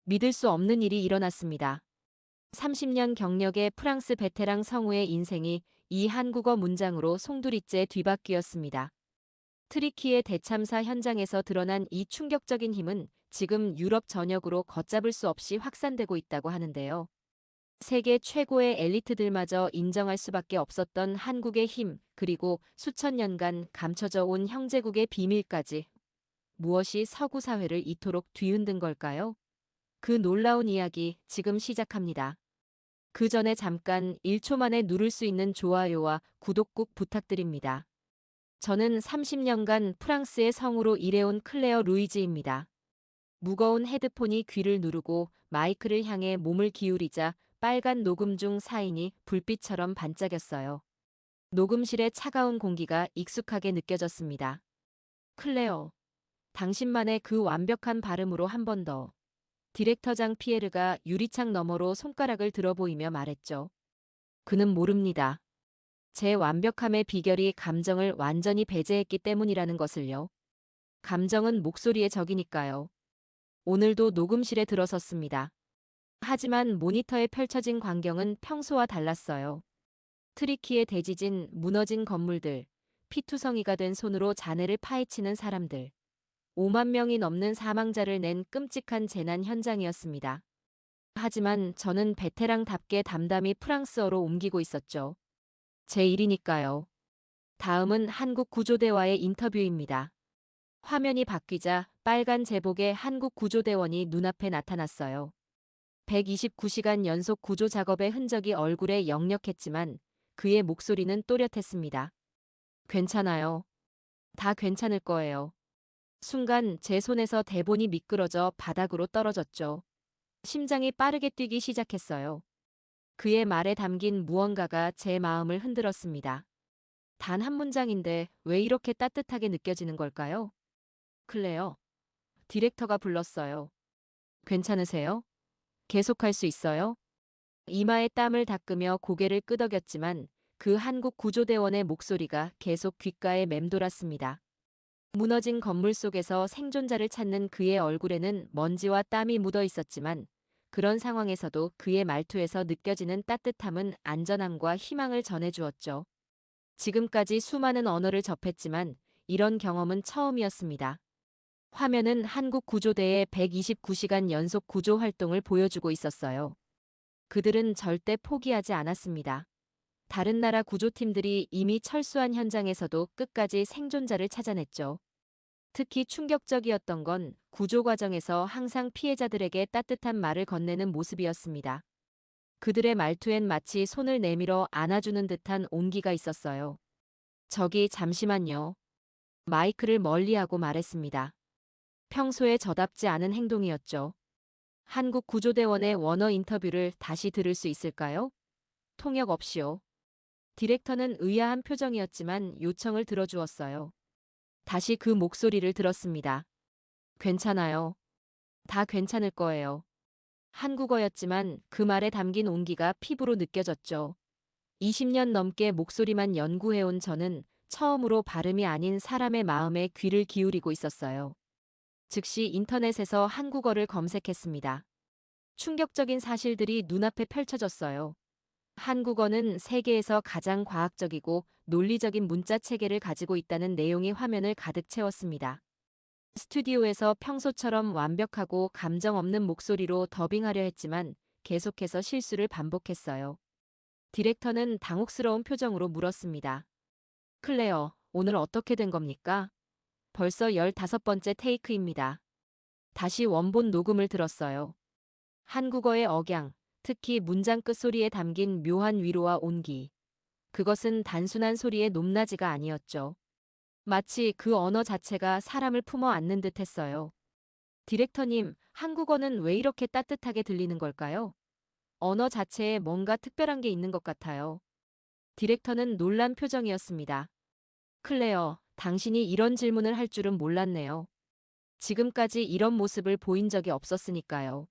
믿을 수 없는 일이 일어났습니다. 30년 경력의 프랑스 베테랑 성우의 인생이 이 한국어 문장으로 송두리째 뒤바뀌었습니다. 트리키의 대참사 현장에서 드러난 이 충격적인 힘은 지금 유럽 전역으로 걷잡을 수 없이 확산되고 있다고 하는데요. 세계 최고의 엘리트들마저 인정할 수밖에 없었던 한국의 힘, 그리고 수천 년간 감춰져 온 형제국의 비밀까지 무엇이 서구 사회를 이토록 뒤흔든 걸까요? 그 놀라운 이야기 지금 시작합니다. 그 전에 잠깐 1초 만에 누를 수 있는 좋아요와 구독 꼭 부탁드립니다. 저는 30년간 프랑스의 성우로 일해온 클레어 루이즈입니다. 무거운 헤드폰이 귀를 누르고 마이크를 향해 몸을 기울이자 빨간 녹음 중 사인이 불빛처럼 반짝였어요. 녹음실의 차가운 공기가 익숙하게 느껴졌습니다. 클레어, 당신만의 그 완벽한 발음으로 한 번 더. 디렉터장 피에르가 유리창 너머로 손가락을 들어 보이며 말했죠. 그는 모릅니다. 제 완벽함의 비결이 감정을 완전히 배제했기 때문이라는 것을요. 감정은 목소리의 적이니까요. 오늘도 녹음실에 들어섰습니다. 하지만 모니터에 펼쳐진 광경은 평소와 달랐어요. 트리키의 대지진, 무너진 건물들, 피투성이가 된 손으로 잔해를 파헤치는 사람들. 5만 명이 넘는 사망자를 낸 끔찍한 재난 현장이었습니다. 하지만 저는 베테랑답게 담담히 프랑스어로 옮기고 있었죠. 제 일이니까요. 다음은 한국 구조대와의 인터뷰입니다. 화면이 바뀌자 빨간 제복의 한국 구조대원이 눈앞에 나타났어요. 129시간 연속 구조 작업의 흔적이 얼굴에 역력했지만 그의 목소리는 또렷했습니다. 괜찮아요. 다 괜찮을 거예요. 순간 제 손에서 대본이 미끄러져 바닥으로 떨어졌죠. 심장이 빠르게 뛰기 시작했어요. 그의 말에 담긴 무언가가 제 마음을 흔들었습니다. 단 한 문장인데 왜 이렇게 따뜻하게 느껴지는 걸까요? 클레어, 디렉터가 불렀어요. 괜찮으세요? 계속할 수 있어요? 이마에 땀을 닦으며 고개를 끄덕였지만 그 한국 구조대원의 목소리가 계속 귓가에 맴돌았습니다. 무너진 건물 속에서 생존자를 찾는 그의 얼굴에는 먼지와 땀이 묻어 있었지만 그런 상황에서도 그의 말투에서 느껴지는 따뜻함은 안전함과 희망을 전해주었죠. 지금까지 수많은 언어를 접했지만 이런 경험은 처음이었습니다. 화면은 한국 구조대의 129시간 연속 구조 활동을 보여주고 있었어요. 그들은 절대 포기하지 않았습니다. 다른 나라 구조팀들이 이미 철수한 현장에서도 끝까지 생존자를 찾아냈죠. 특히 충격적이었던 건 구조 과정에서 항상 피해자들에게 따뜻한 말을 건네는 모습이었습니다. 그들의 말투엔 마치 손을 내밀어 안아주는 듯한 온기가 있었어요. 저기 잠시만요. 마이크를 멀리하고 말했습니다. 평소에 저답지 않은 행동이었죠. 한국 구조대원의 원어 인터뷰를 다시 들을 수 있을까요? 통역 없이요. 디렉터는 의아한 표정이었지만 요청을 들어주었어요. 다시 그 목소리를 들었습니다. 괜찮아요. 다 괜찮을 거예요. 한국어였지만 그 말에 담긴 온기가 피부로 느껴졌죠. 20년 넘게 목소리만 연구해온 저는 처음으로 발음이 아닌 사람의 마음에 귀를 기울이고 있었어요. 즉시 인터넷에서 한국어를 검색했습니다. 충격적인 사실들이 눈앞에 펼쳐졌어요. 한국어는 세계에서 가장 과학적이고 논리적인 문자 체계를 가지고 있다는 내용이 화면을 가득 채웠습니다. 스튜디오에서 평소처럼 완벽하고 감정 없는 목소리로 더빙하려 했지만 계속해서 실수를 반복했어요. 디렉터는 당혹스러운 표정으로 물었습니다. 클레어, 오늘 어떻게 된 겁니까? 벌써 15번째 테이크입니다. 다시 원본 녹음을 들었어요. 한국어의 억양, 특히 문장 끝소리에 담긴 묘한 위로와 온기. 그것은 단순한 소리의 높낮이가 아니었죠. 마치 그 언어 자체가 사람을 품어 안는 듯 했어요. 디렉터님, 한국어는 왜 이렇게 따뜻하게 들리는 걸까요? 언어 자체에 뭔가 특별한 게 있는 것 같아요. 디렉터는 놀란 표정이었습니다. 클레어, 당신이 이런 질문을 할 줄은 몰랐네요. 지금까지 이런 모습을 보인 적이 없었으니까요.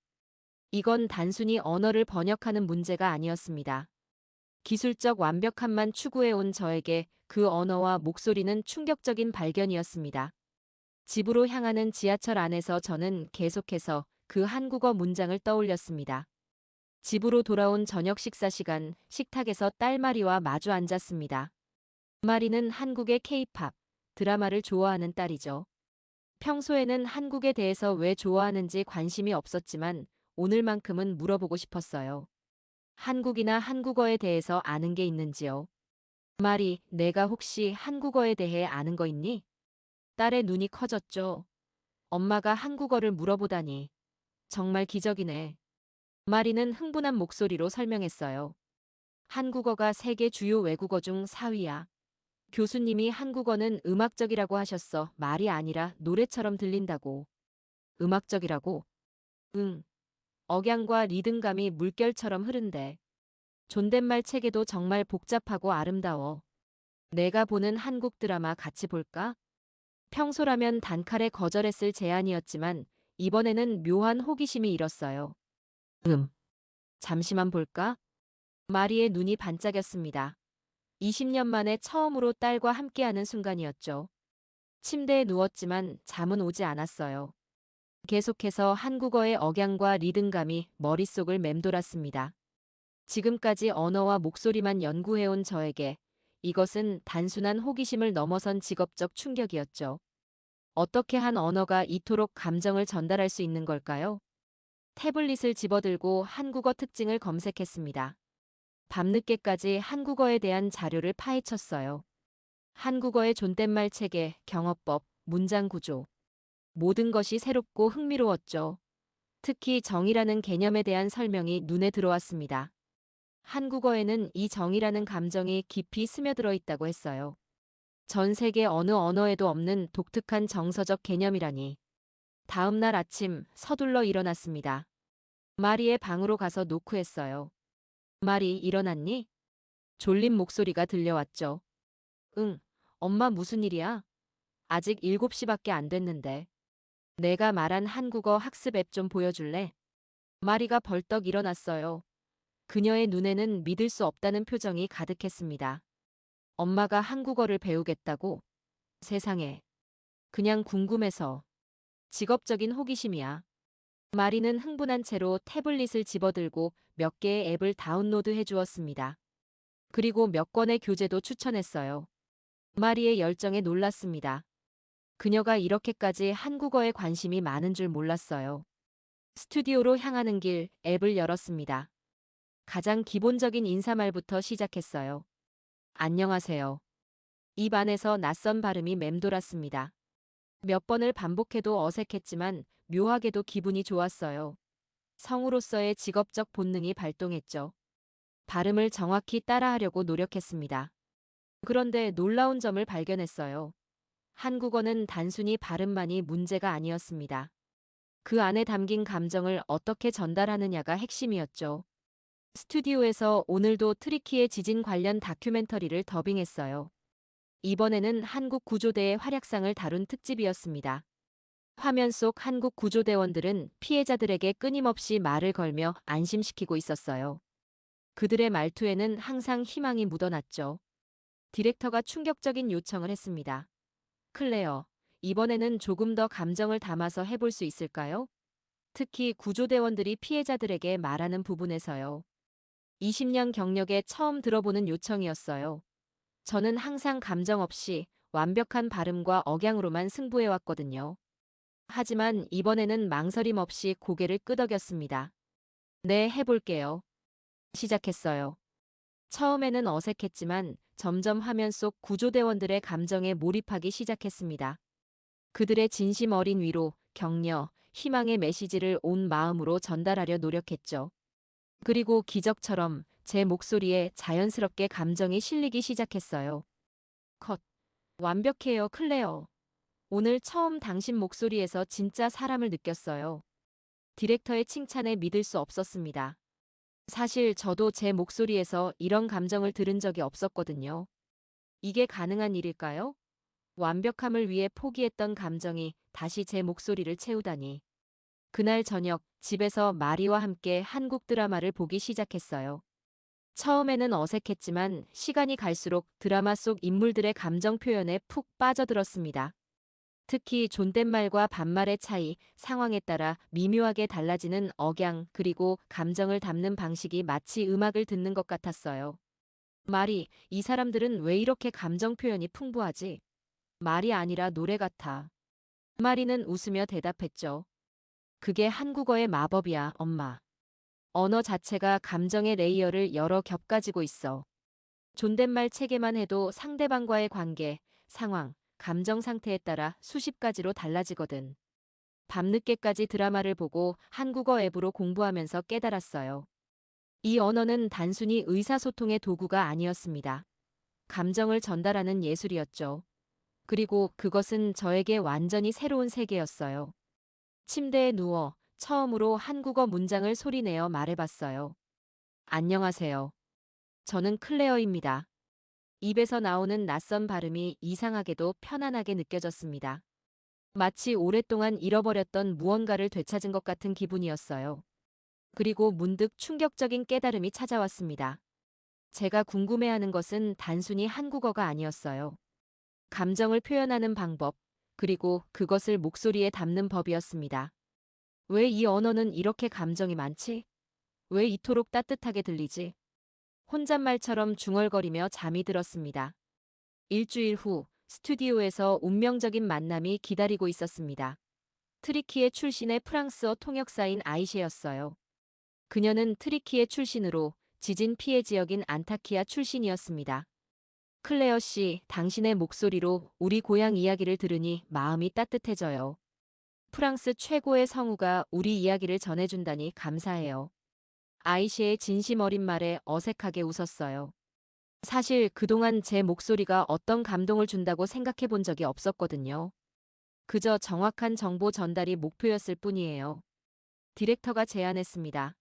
이건 단순히 언어를 번역하는 문제가 아니었습니다. 기술적 완벽함만 추구해온 저에게 그 언어와 목소리는 충격적인 발견이었습니다. 집으로 향하는 지하철 안에서 저는 계속해서 그 한국어 문장을 떠올렸습니다. 집으로 돌아온 저녁 식사 시간, 식탁에서 딸 마리와 마주 앉았습니다. 마리는 한국의 케이팝 드라마를 좋아하는 딸이죠. 평소에는 한국에 대해서 왜 좋아하는지 관심이 없었지만 오늘만큼은 물어보고 싶었어요. 한국이나 한국어에 대해서 아는 게 있는지요? 마리, 내가 혹시 한국어에 대해 아는 거 있니? 딸의 눈이 커졌죠. 엄마가 한국어를 물어보다니. 정말 기적이네. 마리는 흥분한 목소리로 설명했어요. 한국어가 세계 주요 외국어 중 4위야. 교수님이 한국어는 음악적이라고 하셨어. 말이 아니라 노래처럼 들린다고. 음악적이라고? 응. 억양과 리듬감이 물결처럼 흐른대. 존댓말 체계도 정말 복잡하고 아름다워. 내가 보는 한국 드라마 같이 볼까? 평소라면 단칼에 거절했을 제안이었지만 이번에는 묘한 호기심이 일었어요. 잠시만 볼까? 마리의 눈이 반짝였습니다. 20년 만에 처음으로 딸과 함께하는 순간이었죠. 침대에 누웠지만 잠은 오지 않았어요. 계속해서 한국어의 억양과 리듬감이 머릿속을 맴돌았습니다. 지금까지 언어와 목소리만 연구해온 저에게 이것은 단순한 호기심을 넘어선 직업적 충격이었죠. 어떻게 한 언어가 이토록 감정을 전달할 수 있는 걸까요? 태블릿을 집어들고 한국어 특징을 검색했습니다. 밤늦게까지 한국어에 대한 자료를 파헤쳤어요. 한국어의 존댓말 체계, 경어법, 문장 구조. 모든 것이 새롭고 흥미로웠죠. 특히 정이라는 개념에 대한 설명이 눈에 들어왔습니다. 한국어에는 이 정이라는 감정이 깊이 스며들어 있다고 했어요. 전 세계 어느 언어에도 없는 독특한 정서적 개념이라니. 다음 날 아침 서둘러 일어났습니다. 마리의 방으로 가서 노크했어요. 마리, 일어났니? 졸린 목소리가 들려왔죠. 응, 엄마 무슨 일이야? 아직 7시밖에 안 됐는데. 내가 말한 한국어 학습 앱 좀 보여줄래? 마리가 벌떡 일어났어요. 그녀의 눈에는 믿을 수 없다는 표정이 가득했습니다. 엄마가 한국어를 배우겠다고? 세상에. 그냥 궁금해서. 직업적인 호기심이야. 마리는 흥분한 채로 태블릿을 집어들고 몇 개의 앱을 다운로드 해주었습니다. 그리고 몇 권의 교재도 추천했어요. 마리의 열정에 놀랐습니다. 그녀가 이렇게까지 한국어에 관심이 많은 줄 몰랐어요. 스튜디오로 향하는 길, 앱을 열었습니다. 가장 기본적인 인사말부터 시작했어요. 안녕하세요. 입 안에서 낯선 발음이 맴돌았습니다. 몇 번을 반복해도 어색했지만 묘하게도 기분이 좋았어요. 성우로서의 직업적 본능이 발동했죠. 발음을 정확히 따라하려고 노력했습니다. 그런데 놀라운 점을 발견했어요. 한국어는 단순히 발음만이 문제가 아니었습니다. 그 안에 담긴 감정을 어떻게 전달하느냐가 핵심이었죠. 스튜디오에서 오늘도 트리키의 지진 관련 다큐멘터리를 더빙했어요. 이번에는 한국 구조대의 활약상을 다룬 특집이었습니다. 화면 속 한국 구조대원들은 피해자들에게 끊임없이 말을 걸며 안심시키고 있었어요. 그들의 말투에는 항상 희망이 묻어났죠. 디렉터가 충격적인 요청을 했습니다. 클레어, 이번에는 조금 더 감정을 담아서 해볼 수 있을까요? 특히 구조대원들이 피해자들에게 말하는 부분에서요. 20년 경력에 처음 들어보는 요청이었어요. 저는 항상 감정 없이 완벽한 발음과 억양으로만 승부해왔거든요. 하지만 이번에는 망설임 없이 고개를 끄덕였습니다. 네, 해볼게요. 시작했어요. 처음에는 어색했지만 점점 화면 속 구조대원들의 감정에 몰입하기 시작했습니다. 그들의 진심 어린 위로, 격려, 희망의 메시지를 온 마음으로 전달하려 노력했죠. 그리고 기적처럼 제 목소리에 자연스럽게 감정이 실리기 시작했어요. 컷. 완벽해요, 클레어. 오늘 처음 당신 목소리에서 진짜 사람을 느꼈어요. 디렉터의 칭찬에 믿을 수 없었습니다. 사실 저도 제 목소리에서 이런 감정을 들은 적이 없었거든요. 이게 가능한 일일까요? 완벽함을 위해 포기했던 감정이 다시 제 목소리를 채우다니. 그날 저녁 집에서 마리와 함께 한국 드라마를 보기 시작했어요. 처음에는 어색했지만 시간이 갈수록 드라마 속 인물들의 감정 표현에 푹 빠져들었습니다. 특히 존댓말과 반말의 차이, 상황에 따라 미묘하게 달라지는 억양, 그리고 감정을 담는 방식이 마치 음악을 듣는 것 같았어요. 말이, 이 사람들은 왜 이렇게 감정 표현이 풍부하지? 말이 아니라 노래 같아. 마리는 웃으며 대답했죠. 그게 한국어의 마법이야, 엄마. 언어 자체가 감정의 레이어를 여러 겹 가지고 있어. 존댓말 체계만 해도 상대방과의 관계, 상황, 감정 상태에 따라 수십 가지로 달라지거든. 밤늦게까지 드라마를 보고 한국어 앱으로 공부하면서 깨달았어요. 이 언어는 단순히 의사소통의 도구가 아니었습니다. 감정을 전달하는 예술이었죠. 그리고 그것은 저에게 완전히 새로운 세계였어요. 침대에 누워 처음으로 한국어 문장을 소리내어 말해봤어요. 안녕하세요. 저는 클레어입니다. 입에서 나오는 낯선 발음이 이상하게도 편안하게 느껴졌습니다. 마치 오랫동안 잃어버렸던 무언가를 되찾은 것 같은 기분이었어요. 그리고 문득 충격적인 깨달음이 찾아왔습니다. 제가 궁금해하는 것은 단순히 한국어가 아니었어요. 감정을 표현하는 방법, 그리고 그것을 목소리에 담는 법이었습니다. 왜 이 언어는 이렇게 감정이 많지? 왜 이토록 따뜻하게 들리지? 혼잣말처럼 중얼거리며 잠이 들었습니다. 일주일 후 스튜디오에서 운명적인 만남이 기다리고 있었습니다. 트리키에 출신의 프랑스어 통역사인 아이셰였어요. 그녀는 트리키에 출신으로 지진 피해 지역인 안타키아 출신이었습니다. 클레어 씨, 당신의 목소리로 우리 고향 이야기를 들으니 마음이 따뜻해져요. 프랑스 최고의 성우가 우리 이야기를 전해준다니 감사해요. 아이셰의 진심 어린 말에 어색하게 웃었어요. 사실 그동안 제 목소리가 어떤 감동을 준다고 생각해 본 적이 없었거든요. 그저 정확한 정보 전달이 목표였을 뿐이에요. 디렉터가 제안했습니다.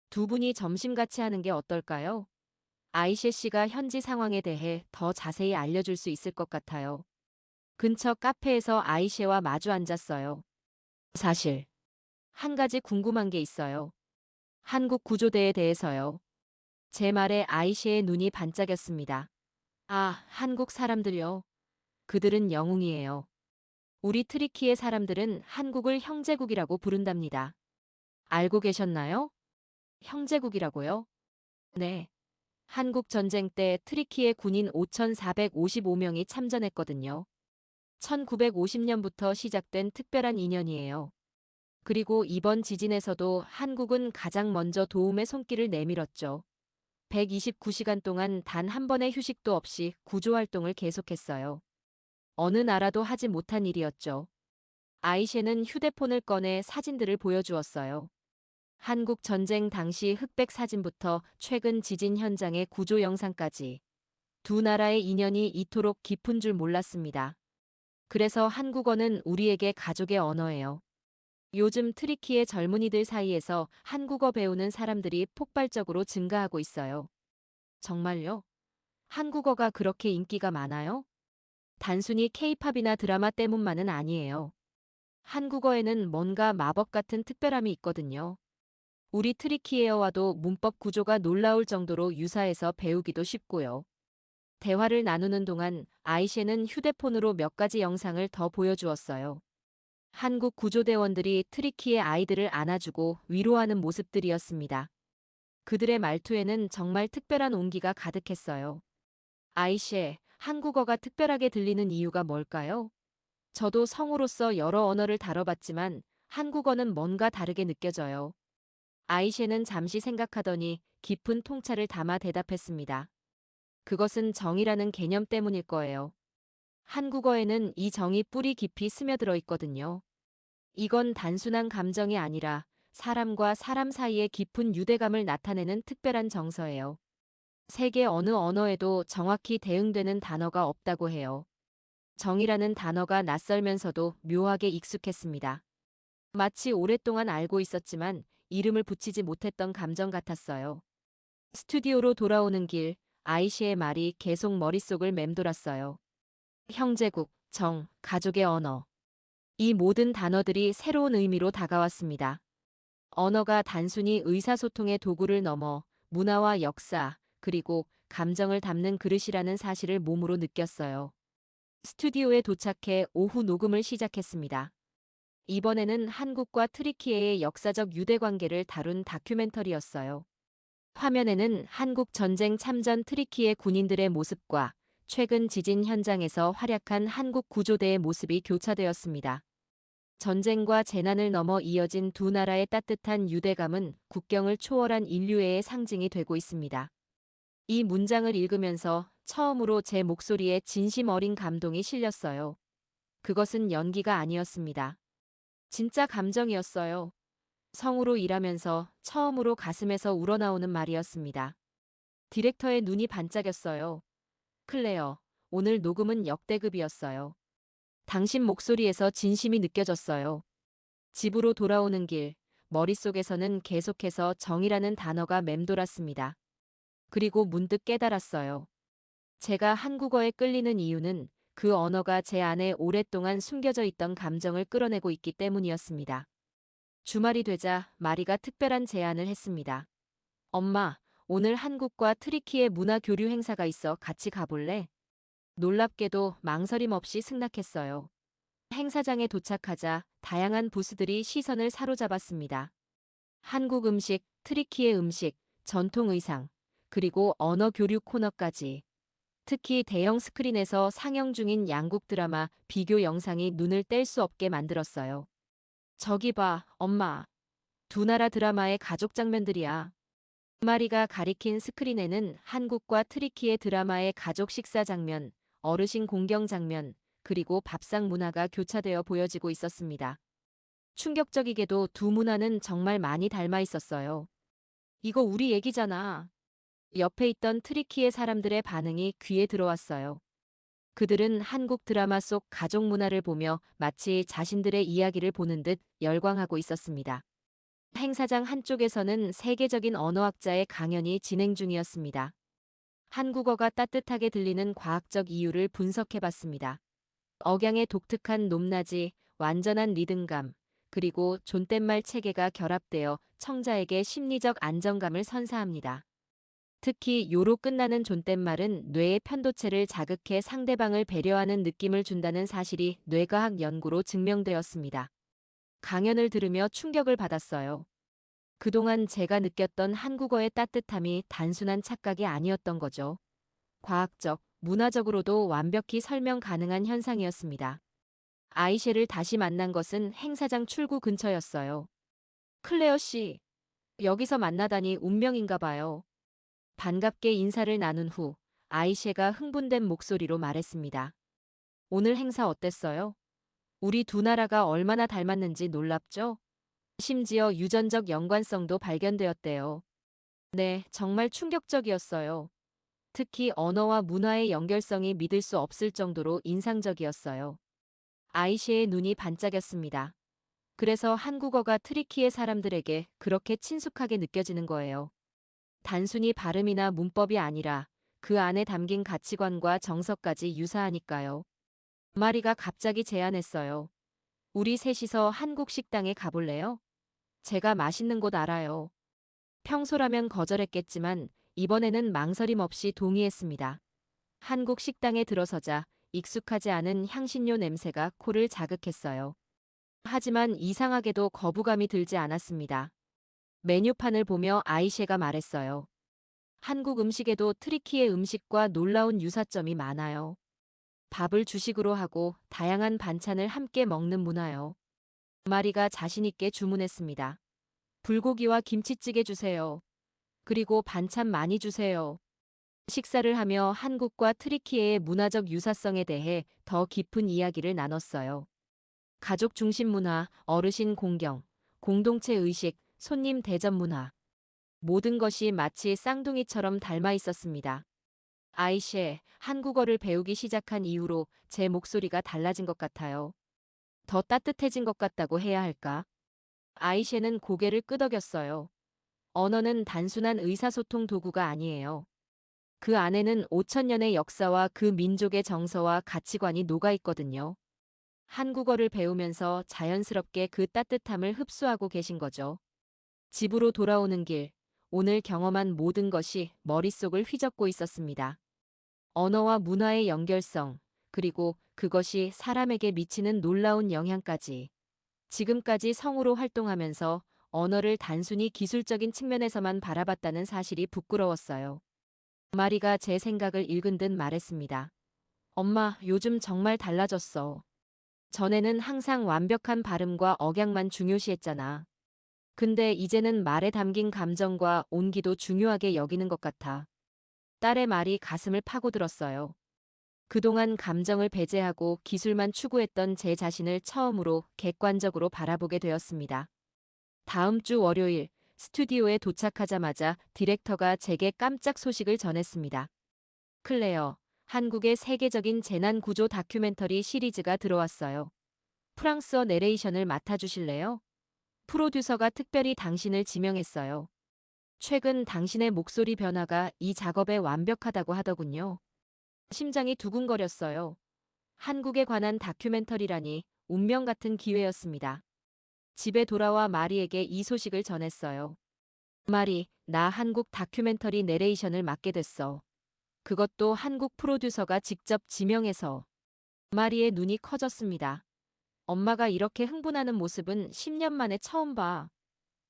두 분이 점심 같이 하는 게 어떨까요? 아이셰 씨가 현지 상황에 대해 더 자세히 알려줄 수 있을 것 같아요. 근처 카페에서 아이셰와 마주 앉았어요. 사실, 한 가지 궁금한 게 있어요. 한국 구조대에 대해서요. 제 말에 아이셰의 눈이 반짝였습니다. 아, 한국 사람들요. 그들은 영웅이에요. 우리 트리키의 사람들은 한국을 형제국이라고 부른답니다. 알고 계셨나요? 형제국이라고요? 네. 한국 전쟁 때 트리키의 군인 5,455명이 참전했거든요. 1950년부터 시작된 특별한 인연이에요. 그리고 이번 지진에서도 한국은 가장 먼저 도움의 손길을 내밀었죠. 129시간 동안 단 한 번의 휴식도 없이 구조활동을 계속했어요. 어느 나라도 하지 못한 일이었죠. 아이셰는 휴대폰을 꺼내 사진들을 보여주었어요. 한국 전쟁 당시 흑백 사진부터 최근 지진 현장의 구조 영상까지 두 나라의 인연이 이토록 깊은 줄 몰랐습니다. 그래서 한국어는 우리에게 가족의 언어예요. 요즘 트리키의 젊은이들 사이에서 한국어 배우는 사람들이 폭발적으로 증가하고 있어요. 정말요? 한국어가 그렇게 인기가 많아요? 단순히 케이팝이나 드라마 때문만은 아니에요. 한국어에는 뭔가 마법 같은 특별함이 있거든요. 우리 트리키에어와도 문법 구조가 놀라울 정도로 유사해서 배우기도 쉽고요. 대화를 나누는 동안 아이셰는 휴대폰으로 몇 가지 영상을 더 보여주었어요. 한국 구조대원들이 트리키의 아이들을 안아주고 위로하는 모습들이었습니다. 그들의 말투에는 정말 특별한 온기가 가득했어요. 아이셰, 한국어가 특별하게 들리는 이유가 뭘까요? 저도 성우로서 여러 언어를 다뤄봤지만 한국어는 뭔가 다르게 느껴져요. 아이셰는 잠시 생각하더니 깊은 통찰을 담아 대답했습니다. 그것은 정이라는 개념 때문일 거예요. 한국어에는 이 정이 뿌리 깊이 스며들어 있거든요. 이건 단순한 감정이 아니라 사람과 사람 사이의 깊은 유대감을 나타내는 특별한 정서예요. 세계 어느 언어에도 정확히 대응되는 단어가 없다고 해요. 정이라는 단어가 낯설면서도 묘하게 익숙했습니다. 마치 오랫동안 알고 있었지만 이름을 붙이지 못했던 감정 같았어요. 스튜디오로 돌아오는 길, 아이시의 말이 계속 머릿속을 맴돌았어요. 형제국, 정, 가족의 언어. 이 모든 단어들이 새로운 의미로 다가왔습니다. 언어가 단순히 의사소통의 도구를 넘어 문화와 역사, 그리고 감정을 담는 그릇이라는 사실을 몸으로 느꼈어요. 스튜디오에 도착해 오후 녹음을 시작했습니다. 이번에는 한국과 트리키예의 역사적 유대 관계를 다룬 다큐멘터리였어요. 화면에는 한국 전쟁 참전 트리키예 군인들의 모습과 최근 지진 현장에서 활약한 한국 구조대의 모습이 교차되었습니다. 전쟁과 재난을 넘어 이어진 두 나라의 따뜻한 유대감은 국경을 초월한 인류애의 상징이 되고 있습니다. 이 문장을 읽으면서 처음으로 제 목소리에 진심 어린 감동이 실렸어요. 그것은 연기가 아니었습니다. 진짜 감정이었어요. 성우로 일하면서 처음으로 가슴에서 우러나오는 말이었습니다. 디렉터의 눈이 반짝였어요. 클레어, 오늘 녹음은 역대급이었어요. 당신 목소리에서 진심이 느껴졌어요. 집으로 돌아오는 길, 머릿속에서는 계속해서 정이라는 단어가 맴돌았습니다. 그리고 문득 깨달았어요. 제가 한국어에 끌리는 이유는 그 언어가 제 안에 오랫동안 숨겨져 있던 감정을 끌어내고 있기 때문이었습니다. 주말이 되자 마리가 특별한 제안을 했습니다. 엄마, 오늘 한국과 트리키의 문화 교류 행사가 있어 같이 가볼래? 놀랍게도 망설임 없이 승낙했어요. 행사장에 도착하자 다양한 부스들이 시선을 사로잡았습니다. 한국 음식, 트리키의 음식, 전통 의상, 그리고 언어 교류 코너까지. 특히 대형 스크린에서 상영 중인 양국 드라마 비교 영상이 눈을 뗄 수 없게 만들었어요. 저기 봐, 엄마. 두 나라 드라마의 가족 장면들이야. 마리가 가리킨 스크린에는 한국과 트리키의 드라마의 가족 식사 장면, 어르신 공경 장면, 그리고 밥상 문화가 교차되어 보여지고 있었습니다. 충격적이게도 두 문화는 정말 많이 닮아 있었어요. 이거 우리 얘기잖아. 옆에 있던 트리키의 사람들의 반응이 귀에 들어왔어요. 그들은 한국 드라마 속 가족 문화를 보며 마치 자신들의 이야기를 보는 듯 열광하고 있었습니다. 행사장 한쪽에서는 세계적인 언어학자의 강연이 진행 중이었습니다. 한국어가 따뜻하게 들리는 과학적 이유를 분석해봤습니다. 억양의 독특한 높낮이, 완전한 리듬감, 그리고 존댓말 체계가 결합되어 청자에게 심리적 안정감을 선사합니다. 특히 요로 끝나는 존댓말은 뇌의 편도체를 자극해 상대방을 배려하는 느낌을 준다는 사실이 뇌과학 연구로 증명되었습니다. 강연을 들으며 충격을 받았어요. 그동안 제가 느꼈던 한국어의 따뜻함이 단순한 착각이 아니었던 거죠. 과학적, 문화적으로도 완벽히 설명 가능한 현상이었습니다. 아이셰를 다시 만난 것은 행사장 출구 근처였어요. 클레어 씨, 여기서 만나다니 운명인가 봐요. 반갑게 인사를 나눈 후 아이셰가 흥분된 목소리로 말했습니다. 오늘 행사 어땠어요? 우리 두 나라가 얼마나 닮았는지 놀랍죠? 심지어 유전적 연관성도 발견되었대요. 네, 정말 충격적이었어요. 특히 언어와 문화의 연결성이 믿을 수 없을 정도로 인상적이었어요. 아이셰의 눈이 반짝였습니다. 그래서 한국어가 트리키의 사람들에게 그렇게 친숙하게 느껴지는 거예요. 단순히 발음이나 문법이 아니라 그 안에 담긴 가치관과 정서까지 유사하니까요. 마리가 갑자기 제안했어요. 우리 셋이서 한국 식당에 가볼래요? 제가 맛있는 곳 알아요. 평소라면 거절했겠지만 이번에는 망설임 없이 동의했습니다. 한국 식당에 들어서자 익숙하지 않은 향신료 냄새가 코를 자극했어요. 하지만 이상하게도 거부감이 들지 않았습니다. 메뉴판을 보며 아이셰가 말했어요. 한국 음식에도 트리키의 음식과 놀라운 유사점이 많아요. 밥을 주식으로 하고 다양한 반찬을 함께 먹는 문화요. 마리가 자신있게 주문했습니다. 불고기와 김치찌개 주세요. 그리고 반찬 많이 주세요. 식사를 하며 한국과 트리키예의 문화적 유사성에 대해 더 깊은 이야기를 나눴어요. 가족 중심 문화, 어르신 공경, 공동체 의식, 손님 대접 문화. 모든 것이 마치 쌍둥이처럼 닮아 있었습니다. 아이셰, 한국어를 배우기 시작한 이후로 제 목소리가 달라진 것 같아요. 더 따뜻해진 것 같다고 해야 할까? 아이셰는 고개를 끄덕였어요. 언어는 단순한 의사소통 도구가 아니에요. 그 안에는 5천년의 역사와 그 민족의 정서와 가치관이 녹아 있거든요. 한국어를 배우면서 자연스럽게 그 따뜻함을 흡수하고 계신 거죠. 집으로 돌아오는 길, 오늘 경험한 모든 것이 머릿속을 휘젓고 있었습니다. 언어와 문화의 연결성, 그리고 그것이 사람에게 미치는 놀라운 영향까지. 지금까지 성우로 활동하면서 언어를 단순히 기술적인 측면에서만 바라봤다는 사실이 부끄러웠어요. 마리가 제 생각을 읽은 듯 말했습니다. 엄마, 요즘 정말 달라졌어. 전에는 항상 완벽한 발음과 억양만 중요시했잖아. 근데 이제는 말에 담긴 감정과 온기도 중요하게 여기는 것 같아. 딸의 말이 가슴을 파고들었어요. 그동안 감정을 배제하고 기술만 추구했던 제 자신을 처음으로 객관적으로 바라보게 되었습니다. 다음 주 월요일 스튜디오에 도착하자마자 디렉터가 제게 깜짝 소식을 전했습니다. 클레어, 한국의 세계적인 재난 구조 다큐멘터리 시리즈가 들어왔어요. 프랑스어 내레이션을 맡아주실래요? 프로듀서가 특별히 당신을 지명했어요. 최근 당신의 목소리 변화가 이 작업에 완벽하다고 하더군요. 심장이 두근거렸어요. 한국에 관한 다큐멘터리라니 운명 같은 기회였습니다. 집에 돌아와 마리에게 이 소식을 전했어요. 마리, 나 한국 다큐멘터리 내레이션을 맡게 됐어. 그것도 한국 프로듀서가 직접 지명해서. 마리의 눈이 커졌습니다. 엄마가 이렇게 흥분하는 모습은 10년 만에 처음 봐.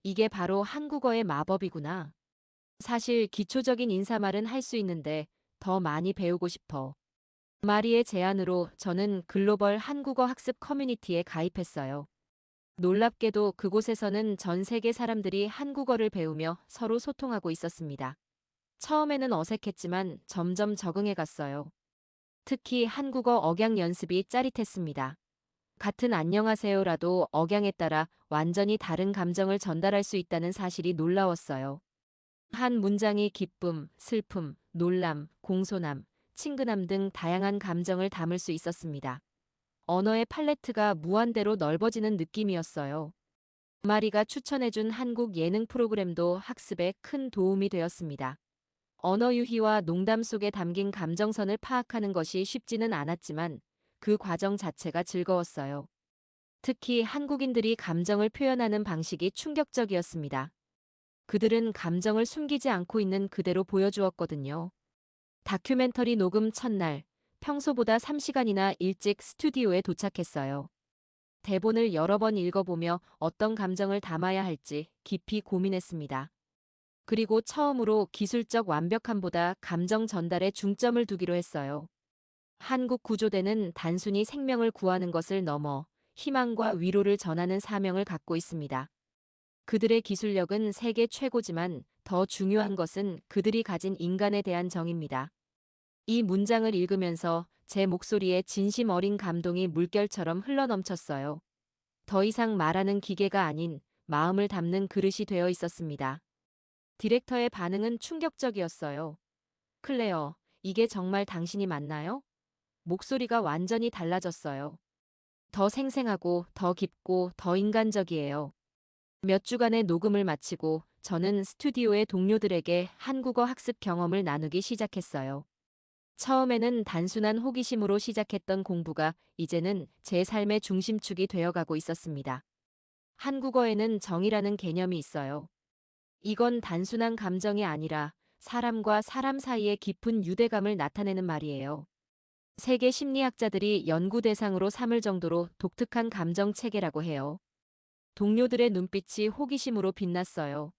이게 바로 한국어의 마법이구나. 사실 기초적인 인사말은 할 수 있는데 더 많이 배우고 싶어. 마리의 제안으로 저는 글로벌 한국어 학습 커뮤니티에 가입했어요. 놀랍게도 그곳에서는 전 세계 사람들이 한국어를 배우며 서로 소통하고 있었습니다. 처음에는 어색했지만 점점 적응해 갔어요. 특히 한국어 억양 연습이 짜릿했습니다. 같은 안녕하세요라도 억양에 따라 완전히 다른 감정을 전달할 수 있다는 사실이 놀라웠어요. 한 문장이 기쁨, 슬픔, 놀람, 공손함, 친근함 등 다양한 감정을 담을 수 있었습니다. 언어의 팔레트가 무한대로 넓어지는 느낌이었어요. 마리가 추천해준 한국 예능 프로그램도 학습에 큰 도움이 되었습니다. 언어 유희와 농담 속에 담긴 감정선을 파악하는 것이 쉽지는 않았지만 그 과정 자체가 즐거웠어요. 특히 한국인들이 감정을 표현하는 방식이 충격적이었습니다. 그들은 감정을 숨기지 않고 있는 그대로 보여주었거든요. 다큐멘터리 녹음 첫날, 평소보다 3시간이나 일찍 스튜디오에 도착했어요. 대본을 여러 번 읽어보며 어떤 감정을 담아야 할지 깊이 고민했습니다. 그리고 처음으로 기술적 완벽함보다 감정 전달에 중점을 두기로 했어요. 한국 구조대는 단순히 생명을 구하는 것을 넘어 희망과 위로를 전하는 사명을 갖고 있습니다. 그들의 기술력은 세계 최고지만 더 중요한 것은 그들이 가진 인간에 대한 정입니다. 이 문장을 읽으면서 제 목소리에 진심 어린 감동이 물결처럼 흘러넘쳤어요. 더 이상 말하는 기계가 아닌 마음을 담는 그릇이 되어 있었습니다. 디렉터의 반응은 충격적이었어요. 클레어, 이게 정말 당신이 맞나요? 목소리가 완전히 달라졌어요. 더 생생하고 더 깊고 더 인간적이에요. 몇 주간의 녹음을 마치고 저는 스튜디오의 동료들에게 한국어 학습 경험을 나누기 시작했어요. 처음에는 단순한 호기심으로 시작했던 공부가 이제는 제 삶의 중심축이 되어가고 있었습니다. 한국어에는 정이라는 개념이 있어요. 이건 단순한 감정이 아니라 사람과 사람 사이의 깊은 유대감을 나타내는 말이에요. 세계 심리학자들이 연구 대상으로 삼을 정도로 독특한 감정 체계라고 해요. 동료들의 눈빛이 호기심으로 빛났어요.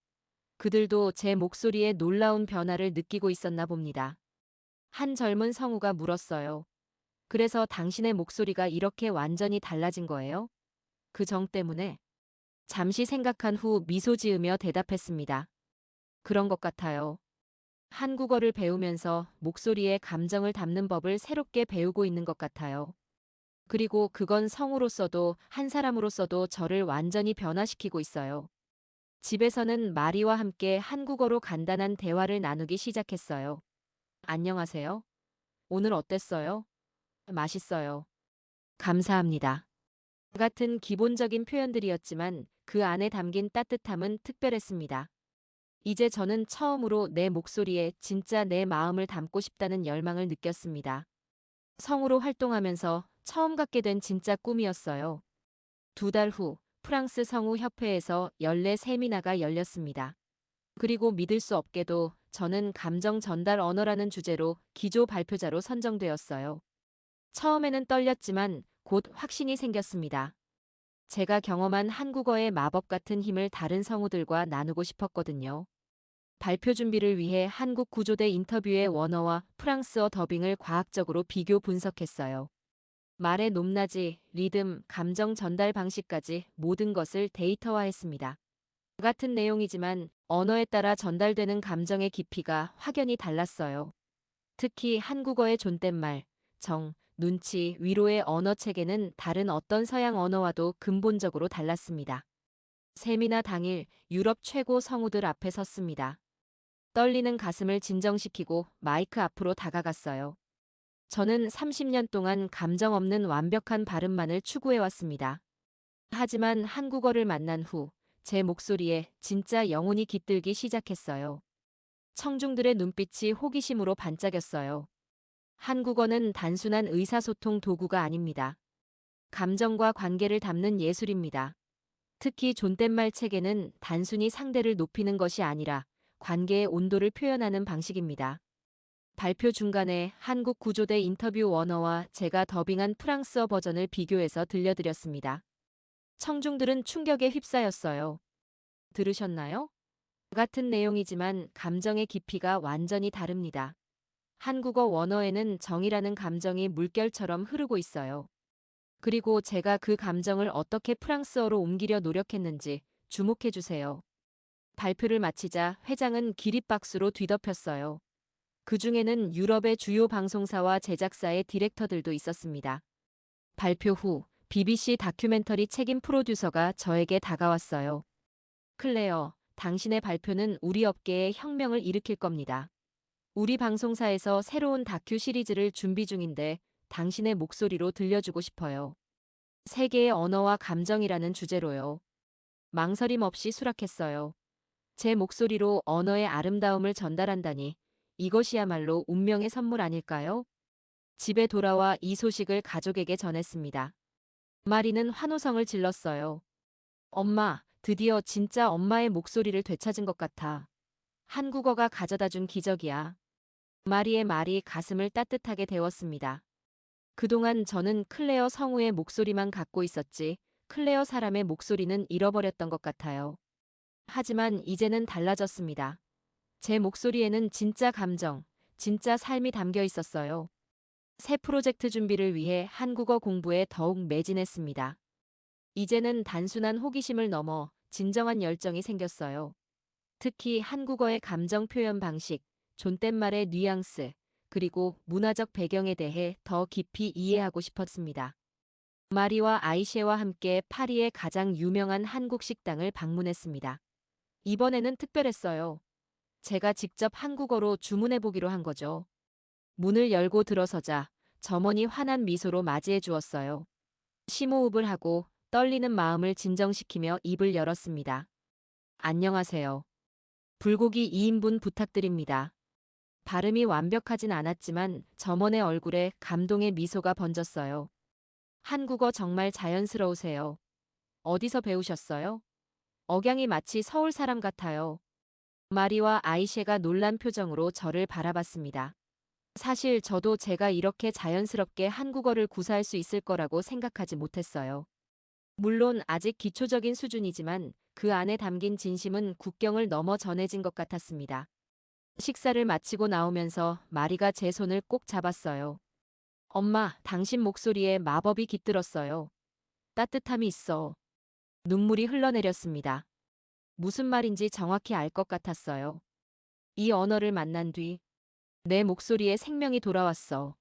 그들도 제 목소리에 놀라운 변화를 느끼고 있었나 봅니다. 한 젊은 성우가 물었어요. 그래서 당신의 목소리가 이렇게 완전히 달라진 거예요? 그 정 때문에? 잠시 생각한 후 미소 지으며 대답했습니다. 그런 것 같아요. 한국어를 배우면서 목소리에 감정을 담는 법을 새롭게 배우고 있는 것 같아요. 그리고 그건 성우로서도 한 사람으로서도 저를 완전히 변화시키고 있어요. 집에서는 마리와 함께 한국어로 간단한 대화를 나누기 시작했어요. 안녕하세요. 오늘 어땠어요? 맛있어요. 감사합니다. 같은 기본적인 표현들이었지만 그 안에 담긴 따뜻함은 특별했습니다. 이제 저는 처음으로 내 목소리에 진짜 내 마음을 담고 싶다는 열망을 느꼈습니다. 성우로 활동하면서 처음 갖게 된 진짜 꿈이었어요. 2달 후 프랑스 성우협회에서 연례 세미나가 열렸습니다. 그리고 믿을 수 없게도 저는 감정 전달 언어라는 주제로 기조 발표자로 선정되었어요. 처음에는 떨렸지만 곧 확신이 생겼습니다. 제가 경험한 한국어의 마법 같은 힘을 다른 성우들과 나누고 싶었거든요. 발표 준비를 위해 한국 구조대 인터뷰의 원어와 프랑스어 더빙을 과학적으로 비교 분석했어요. 말의 높낮이, 리듬, 감정 전달 방식까지 모든 것을 데이터화했습니다. 같은 내용이지만 언어에 따라 전달되는 감정의 깊이가 확연히 달랐어요. 특히 한국어의 존댓말, 정, 눈치, 위로의 언어 체계는 다른 어떤 서양 언어와도 근본적으로 달랐습니다. 세미나 당일 유럽 최고 성우들 앞에 섰습니다. 떨리는 가슴을 진정시키고 마이크 앞으로 다가갔어요. 저는 30년 동안 감정 없는 완벽한 발음만을 추구해왔습니다. 하지만 한국어를 만난 후 제 목소리에 진짜 영혼이 깃들기 시작했어요. 청중들의 눈빛이 호기심으로 반짝였어요. 한국어는 단순한 의사소통 도구가 아닙니다. 감정과 관계를 담는 예술입니다. 특히 존댓말 체계는 단순히 상대를 높이는 것이 아니라 관계의 온도를 표현하는 방식입니다. 발표 중간에 한국 구조대 인터뷰 원어와 제가 더빙한 프랑스어 버전을 비교해서 들려드렸습니다. 청중들은 충격에 휩싸였어요. 들으셨나요? 같은 내용이지만 감정의 깊이가 완전히 다릅니다. 한국어 원어에는 정이라는 감정이 물결처럼 흐르고 있어요. 그리고 제가 그 감정을 어떻게 프랑스어로 옮기려 노력했는지 주목해 주세요. 발표를 마치자 회장은 기립박수로 뒤덮였어요. 그 중에는 유럽의 주요 방송사와 제작사의 디렉터들도 있었습니다. 발표 후 BBC 다큐멘터리 책임 프로듀서가 저에게 다가왔어요. 클레어, 당신의 발표는 우리 업계에 혁명을 일으킬 겁니다. 우리 방송사에서 새로운 다큐 시리즈를 준비 중인데 당신의 목소리로 들려주고 싶어요. 세계의 언어와 감정이라는 주제로요. 망설임 없이 수락했어요. 제 목소리로 언어의 아름다움을 전달한다니 이것이야말로 운명의 선물 아닐까요? 집에 돌아와 이 소식을 가족에게 전했습니다. 마리는 환호성을 질렀어요. 엄마, 드디어 진짜 엄마의 목소리를 되찾은 것 같아. 한국어가 가져다준 기적이야. 마리의 말이 가슴을 따뜻하게 데웠습니다. 그동안 저는 클레어 성우의 목소리만 갖고 있었지, 클레어 사람의 목소리는 잃어버렸던 것 같아요. 하지만 이제는 달라졌습니다. 제 목소리에는 진짜 감정, 진짜 삶이 담겨 있었어요. 새 프로젝트 준비를 위해 한국어 공부에 더욱 매진했습니다. 이제는 단순한 호기심을 넘어 진정한 열정이 생겼어요. 특히 한국어의 감정 표현 방식, 존댓말의 뉘앙스, 그리고 문화적 배경에 대해 더 깊이 이해하고 싶었습니다. 마리와 아이셰와 함께 파리의 가장 유명한 한국 식당을 방문했습니다. 이번에는 특별했어요. 제가 직접 한국어로 주문해보기로 한 거죠. 문을 열고 들어서자 점원이 환한 미소로 맞이해 주었어요. 심호흡을 하고 떨리는 마음을 진정시키며 입을 열었습니다. 안녕하세요. 불고기 2인분 부탁드립니다. 발음이 완벽하진 않았지만 점원의 얼굴에 감동의 미소가 번졌어요. 한국어 정말 자연스러우세요. 어디서 배우셨어요? 억양이 마치 서울 사람 같아요. 마리와 아이셰가 놀란 표정으로 저를 바라봤습니다. 사실 저도 제가 이렇게 자연스럽게 한국어를 구사할 수 있을 거라고 생각하지 못했어요. 물론 아직 기초적인 수준이지만 그 안에 담긴 진심은 국경을 넘어 전해진 것 같았습니다. 식사를 마치고 나오면서 마리가 제 손을 꼭 잡았어요. 엄마, 당신 목소리에 마법이 깃들었어요. 따뜻함이 있어. 눈물이 흘러내렸습니다. 무슨 말인지 정확히 알 것 같았어요. 이 언어를 만난 뒤 내 목소리에 생명이 돌아왔어.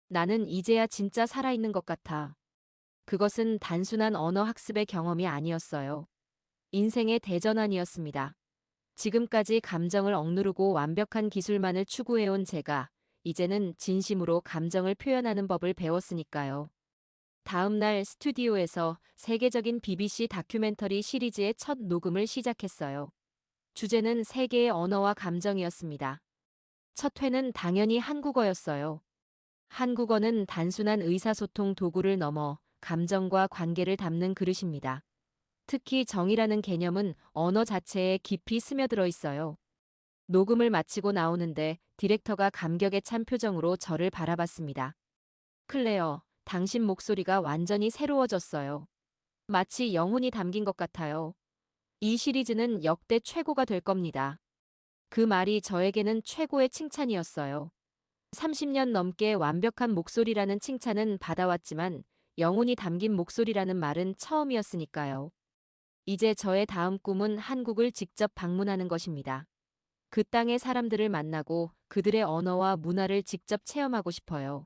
나는 이제야 진짜 살아있는 것 같아. 그것은 단순한 언어 학습의 경험이 아니었어요. 인생의 대전환이었습니다. 지금까지 감정을 억누르고 완벽한 기술만을 추구해온 제가 이제는 진심으로 감정을 표현하는 법을 배웠으니까요. 다음 날 스튜디오에서 세계적인 BBC 다큐멘터리 시리즈의 첫 녹음을 시작했어요. 주제는 세계의 언어와 감정이었습니다. 첫 회는 당연히 한국어였어요. 한국어는 단순한 의사소통 도구를 넘어 감정과 관계를 담는 그릇입니다. 특히 정이라는 개념은 언어 자체에 깊이 스며들어 있어요. 녹음을 마치고 나오는데 디렉터가 감격에 찬 표정으로 저를 바라봤습니다. 클레어, 당신 목소리가 완전히 새로워졌어요. 마치 영혼이 담긴 것 같아요. 이 시리즈는 역대 최고가 될 겁니다. 그 말이 저에게는 최고의 칭찬이었어요. 30년 넘게 완벽한 목소리라는 칭찬은 받아왔지만 영혼이 담긴 목소리라는 말은 처음이었으니까요. 이제 저의 다음 꿈은 한국을 직접 방문하는 것입니다. 그 땅의 사람들을 만나고 그들의 언어와 문화를 직접 체험하고 싶어요.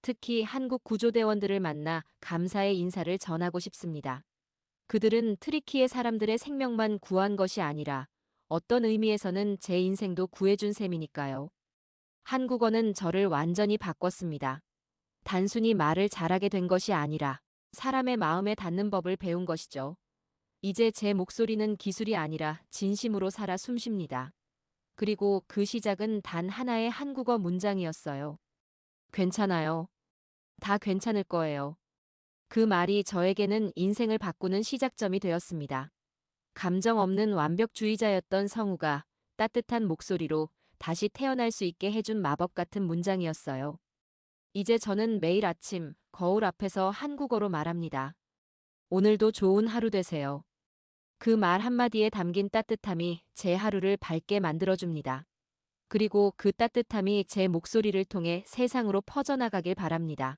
특히 한국 구조대원들을 만나 감사의 인사를 전하고 싶습니다. 그들은 트리키의 사람들의 생명만 구한 것이 아니라 어떤 의미에서는 제 인생도 구해준 셈이니까요. 한국어는 저를 완전히 바꿨습니다. 단순히 말을 잘하게 된 것이 아니라 사람의 마음에 닿는 법을 배운 것이죠. 이제 제 목소리는 기술이 아니라 진심으로 살아 숨쉽니다. 그리고 그 시작은 단 하나의 한국어 문장이었어요. 괜찮아요. 다 괜찮을 거예요. 그 말이 저에게는 인생을 바꾸는 시작점이 되었습니다. 감정 없는 완벽주의자였던 성우가 따뜻한 목소리로 다시 태어날 수 있게 해준 마법 같은 문장이었어요. 이제 저는 매일 아침 거울 앞에서 한국어로 말합니다. 오늘도 좋은 하루 되세요. 그 말 한마디에 담긴 따뜻함이 제 하루를 밝게 만들어줍니다. 그리고 그 따뜻함이 제 목소리를 통해 세상으로 퍼져나가길 바랍니다.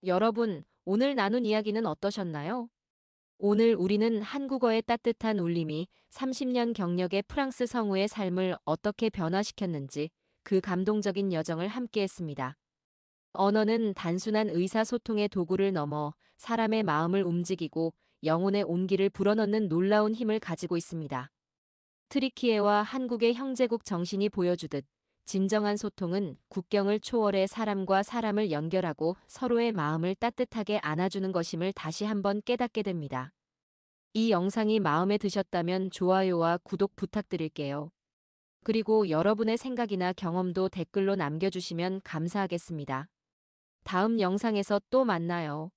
여러분, 오늘 나눈 이야기는 어떠셨나요? 오늘 우리는 한국어의 따뜻한 울림이 30년 경력의 프랑스 성우의 삶을 어떻게 변화시켰는지 그 감동적인 여정을 함께했습니다. 언어는 단순한 의사소통의 도구를 넘어 사람의 마음을 움직이고 영혼의 온기를 불어넣는 놀라운 힘을 가지고 있습니다. 트리키예와 한국의 형제국 정신이 보여주듯 진정한 소통은 국경을 초월해 사람과 사람을 연결하고 서로의 마음을 따뜻하게 안아주는 것임을 다시 한번 깨닫게 됩니다. 이 영상이 마음에 드셨다면 좋아요와 구독 부탁드릴게요. 그리고 여러분의 생각이나 경험도 댓글로 남겨주시면 감사하겠습니다. 다음 영상에서 또 만나요.